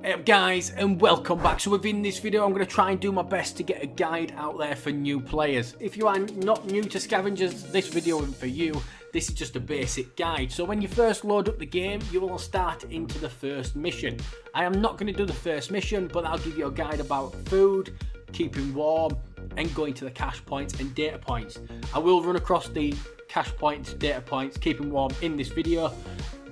Hey up guys, and welcome back. So within this video I'm going to try and do my best to get a guide out there for new players. If you are not new to Scavengers, this video isn't for you. This is just a basic guide. So when you first load up the game, you will start into the first mission. I am not going to do the first mission, but I'll give you a guide about food, keeping warm, and going to the cache points and data points. I will run across the cache points, data points, keeping warm in this video.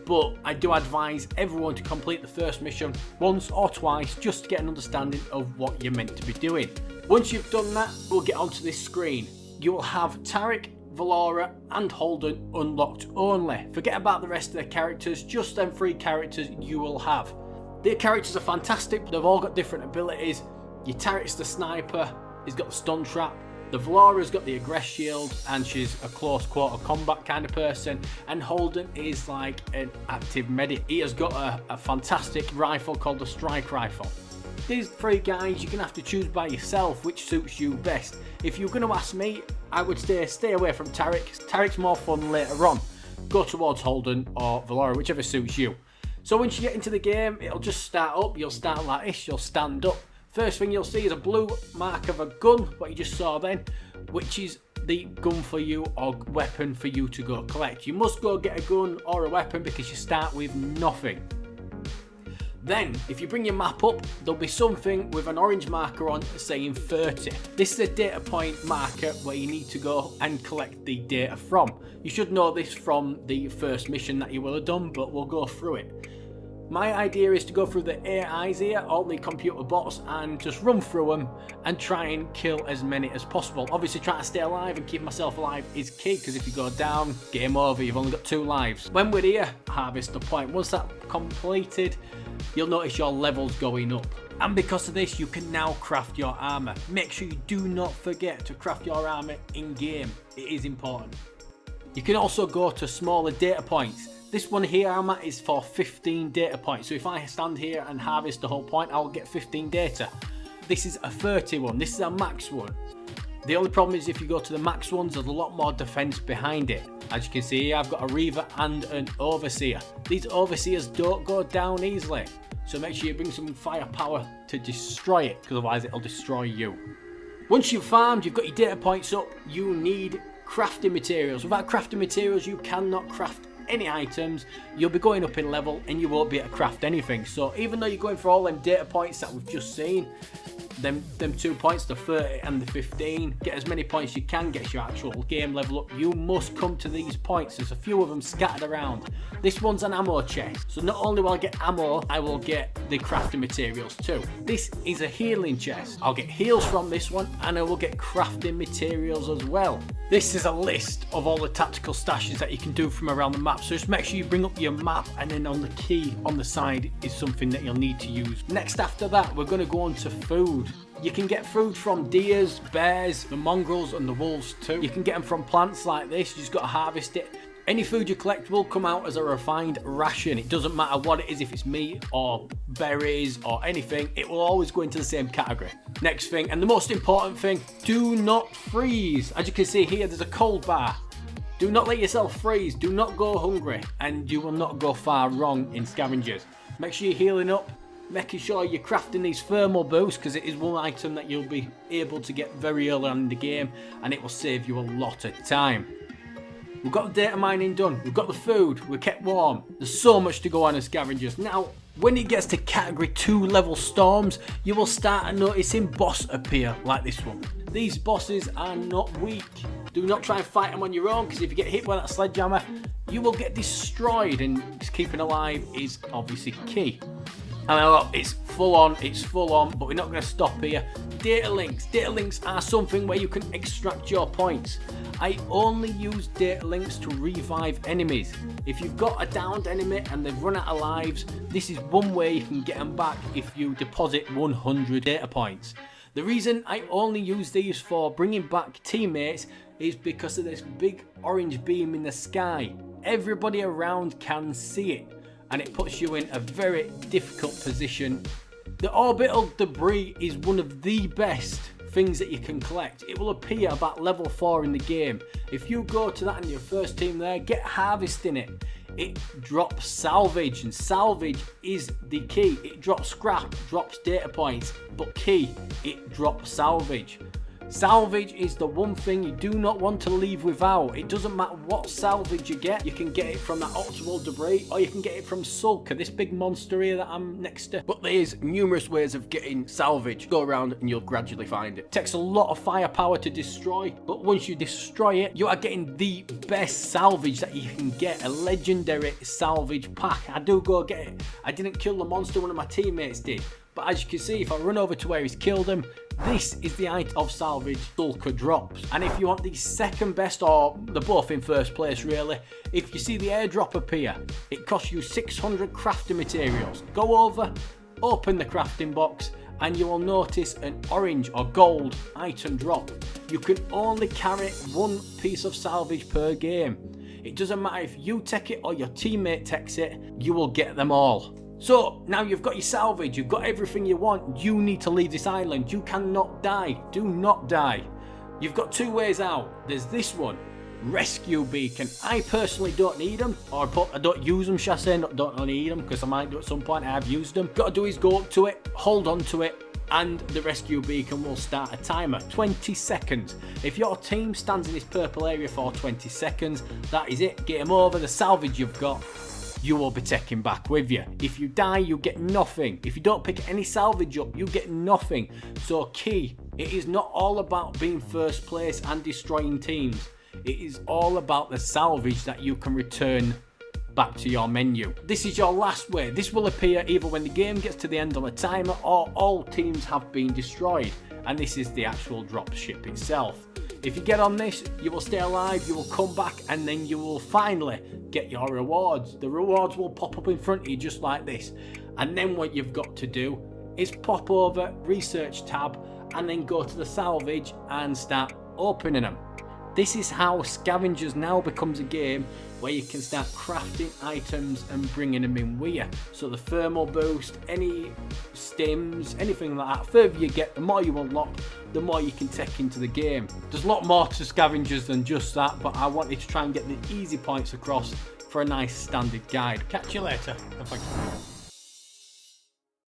But I do advise everyone to complete the first mission once or twice just to get an understanding of what you're meant to be doing. Once you've done that, we'll get onto this screen. You will have Tarek, Valora and Holden unlocked only. Forget about the rest of the characters, just them 3 characters you will have. Their characters are fantastic, but they've all got different abilities. Your Tarek's the sniper, he's got the stun trap. The Valora's got the aggress shield and she's a close quarter combat kind of person, and Holden is like an active medic. He has got a fantastic rifle called the strike rifle. These 3 guys you're going to have to choose by yourself which suits you best. If you're going to ask me, I would stay away from Tarek. Tarek's more fun later on. Go towards Holden or Valora, whichever suits you. So once you get into the game, it'll just start up. You'll start like this, you'll stand up. First thing you'll see is a blue mark of a gun, what you just saw then, which is the gun for you or weapon for you to go collect. You must go get a gun or a weapon because you start with nothing. Then, if you bring your map up, there'll be something with an orange marker on saying 30. This is a data point marker where you need to go and collect the data from. You should know this from the first mission that you will have done, but we'll go through it. My idea is to go through the AIs here, all the computer bots, and just run through them and try and kill as many as possible. Obviously trying to stay alive and keep myself alive is key, because if you go down, game over, you've only got 2 lives. When we're here, harvest the point. Once that's completed, you'll notice your levels going up. And because of this, you can now craft your armor. Make sure you do not forget to craft your armor in game. It is important. You can also go to smaller data points. This one here I'm at is for 15 data points. So if I stand here and harvest the whole point, I'll get 15 data. This is a 30 one. This is a max one. The only problem is if you go to the max ones, there's a lot more defense behind it. As you can see here, I've got a Reaver and an Overseer. These Overseers don't go down easily. So make sure you bring some firepower to destroy it, because otherwise it'll destroy you. Once you've farmed, you've got your data points up, you need crafting materials. Without crafting materials, you cannot craft any items. You'll be going up in level and you won't be able to craft anything. So even though you're going for all them data points that we've just seen, them 2 points, the 30 and the 15, get as many points you can, get your actual game level up. You must come to these points. There's a few of them scattered around. This one's an ammo chest, so not only will I get ammo, I will get the crafting materials too. This is a healing chest. I'll get heals from this one, and I will get crafting materials as well. This is a list of all the tactical stashes that you can do from around the map, so just make sure you bring up your map, and then on the key on the side is something that you'll need to use. Next after that, we're going to go on to food. You can get food from deers, bears, the mongrels and the wolves too. You can get them from plants like this, you just got to harvest it. Any food you collect will come out as a refined ration. It doesn't matter what it is, if it's meat or berries or anything, it will always go into the same category. Next thing, and the most important thing, do not freeze. As you can see here, there's a cold bar. Do not let yourself freeze, do not go hungry, and you will not go far wrong in Scavengers. Make sure you're healing up, making sure you're crafting these thermal boosts, because it is one item that you'll be able to get very early on in the game, and it will save you a lot of time. We've got the data mining done, we've got the food, we're kept warm. There's so much to go on in Scavengers. Now, when it gets to category 2 level storms, you will start noticing boss appear like this one. These bosses are not weak. Do not try and fight them on your own, because if you get hit by that sledgehammer, you will get destroyed, and keeping alive is obviously key. And I know it's full on, but we're not going to stop here. Data links are something where you can extract your points. I only use data links to revive enemies. If you've got a downed enemy and they've run out of lives, this is one way you can get them back if you deposit 100 data points. The reason I only use these for bringing back teammates is because of this big orange beam in the sky. Everybody around can see it, and it puts you in a very difficult position. The Orbital Debris is one of the best things that you can collect. It will appear about level 4 in the game. If you go to that in your first team there, get harvesting it. it drops salvage, and salvage is the key. It drops scrap, drops data points, but key, it drops salvage. Salvage is the one thing you do not want to leave without. It doesn't matter what salvage you get can get it from that Orbital Debris, or you can get it from Sulker, this big monster here that I'm next to. But there's numerous ways of getting salvage. Go around and you'll gradually find it. It takes a lot of firepower to destroy, but once you destroy it, you are getting the best salvage that you can get, a legendary salvage pack. I do go get it. I didn't kill the monster, one of my teammates did. But as you can see, if I run over to where he's killed him, this is the item of salvage Sulker drops. And if you want the second best, or they're both in first place really, if you see the airdrop appear, it costs you 600 crafting materials. Go over, open the crafting box, and you will notice an orange or gold item drop. You can only carry one piece of salvage per game. It doesn't matter if you take it or your teammate takes it, you will get them all. So now you've got your salvage, you've got everything you want, you need to leave this island. You cannot die. Do not die. You've got two ways out. There's this one, rescue beacon. I personally don't need them, or I don't use them, shall I say. Don't need them, because I might do at some point. I have used them. Got to do is go up to it, hold on to it, and the rescue beacon will start a timer. 20 seconds. If your team stands in this purple area for 20 seconds, that is it. Get them over. The salvage you've got, you will be taking back with you. If you die, you get nothing. If you don't pick any salvage up, you get nothing. So key, it is not all about being first place and destroying teams. It is all about the salvage that you can return back to your menu. This is your last way. This will appear either when the game gets to the end on a timer, or all teams have been destroyed. And this is the actual drop ship itself. If you get on this, you will stay alive, you will come back, and then you will finally get your rewards. The rewards will pop up in front of you just like this. And then what you've got to do is pop over research tab and then go to the salvage and start opening them. This is how Scavengers now becomes a game where you can start crafting items and bringing them in with you. So the thermal boost, any stims, anything like that, the further you get, the more you unlock, the more you can take into the game. There's a lot more to Scavengers than just that, but I wanted to try and get the easy points across for a nice standard guide. Catch you later, and thank you.